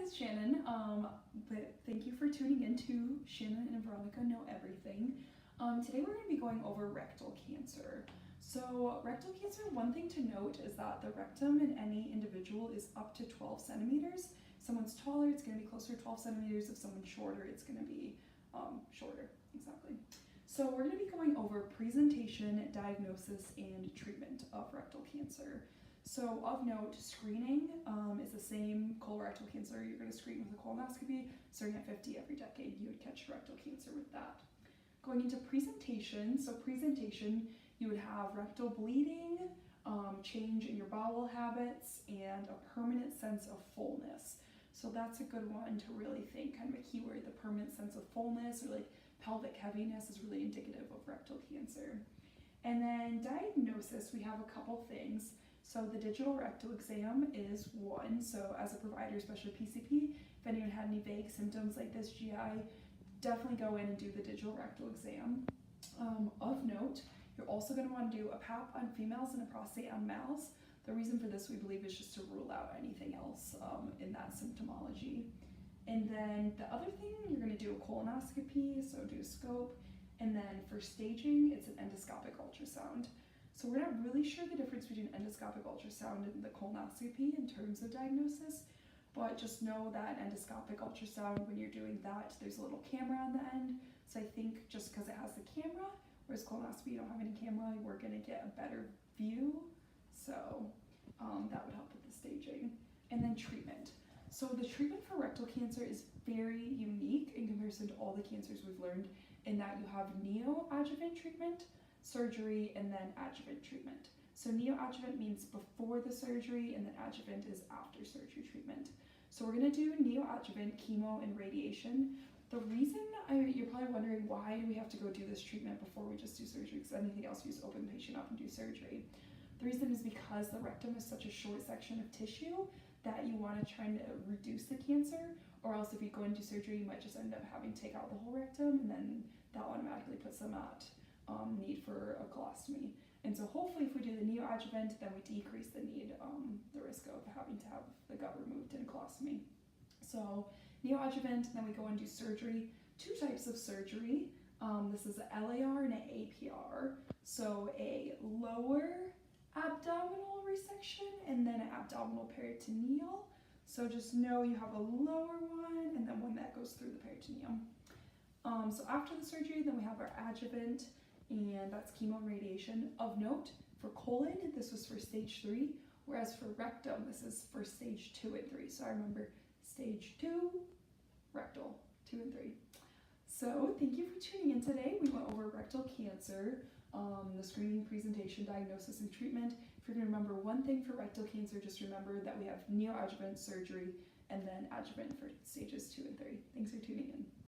it's Shannon, but thank you for tuning in to Shannon and Veronica Know Everything. Today we're going to be going over rectal cancer. So rectal cancer, one thing to note is that the rectum in any individual is up to 12 centimeters. If someone's taller, it's going to be closer to 12 centimeters. If someone's shorter, it's going to be shorter, exactly. So we're going to be going over presentation, diagnosis, and treatment of rectal cancer. So of note, screening is the same colorectal cancer. You're going to screen with a colonoscopy, starting at 50 every decade. You would catch rectal cancer with that. Going into presentation, so presentation, you would have rectal bleeding, change in your bowel habits, and a permanent sense of fullness. So that's a good one to really think, kind of a keyword, the permanent sense of fullness, or like pelvic heaviness is really indicative of rectal cancer. And then diagnosis, we have a couple things. So the digital rectal exam is one. So as a provider, especially PCP, if anyone had any vague symptoms like this, GI, definitely go in and do the digital rectal exam. Of note, you're also going to want to do a pap on females and a prostate on males. The reason for this, we believe, is just to rule out anything else in that symptomology. And then the other thing, you're going to do a colonoscopy, so do a scope. And then for staging, it's an endoscopic ultrasound. So we're not really sure the difference between endoscopic ultrasound and the colonoscopy in terms of diagnosis, but just know that endoscopic ultrasound, when you're doing that, there's a little camera on the end. So I think just because it has the camera, whereas colonoscopy, you don't have any camera, we're going to get a better view. So that would help with the staging. And then treatment. So the treatment for rectal cancer is very unique in comparison to all the cancers we've learned, in that you have neoadjuvant treatment, surgery, and then adjuvant treatment. So neoadjuvant means before the surgery, and then adjuvant is after surgery treatment. So we're going to do neoadjuvant chemo and radiation. The reason, you're probably wondering, why do we have to go do this treatment before we just do surgery? Because anything else, you just open the patient up and do surgery. The reason is because the rectum is such a short section of tissue that you want to try to reduce the cancer, or else if you go into surgery, you might just end up having to take out the whole rectum, and then that automatically puts them at need for a colostomy. And so hopefully if we do the neoadjuvant, then we decrease the need, the risk of having to have the gut removed in a colostomy. So neoadjuvant, then we go and do surgery. Two types of surgery. This is an LAR and an APR. So a lower abdominal resection and then an abdominal peritoneal. So just know you have a lower one and then one that goes through the peritoneum. So after the surgery, then we have our adjuvant, and that's chemo and radiation. Of note, for colon, this was for stage 3, whereas for rectum, this is for stage 2 and 3. So I remember stage 2, rectal, 2 and 3. So thank you for tuning in today. We went over rectal cancer, the screening, presentation, diagnosis, and treatment. If you're going to remember one thing for rectal cancer, just remember that we have neoadjuvant surgery and then adjuvant for stages 2 and 3. Thanks for tuning in.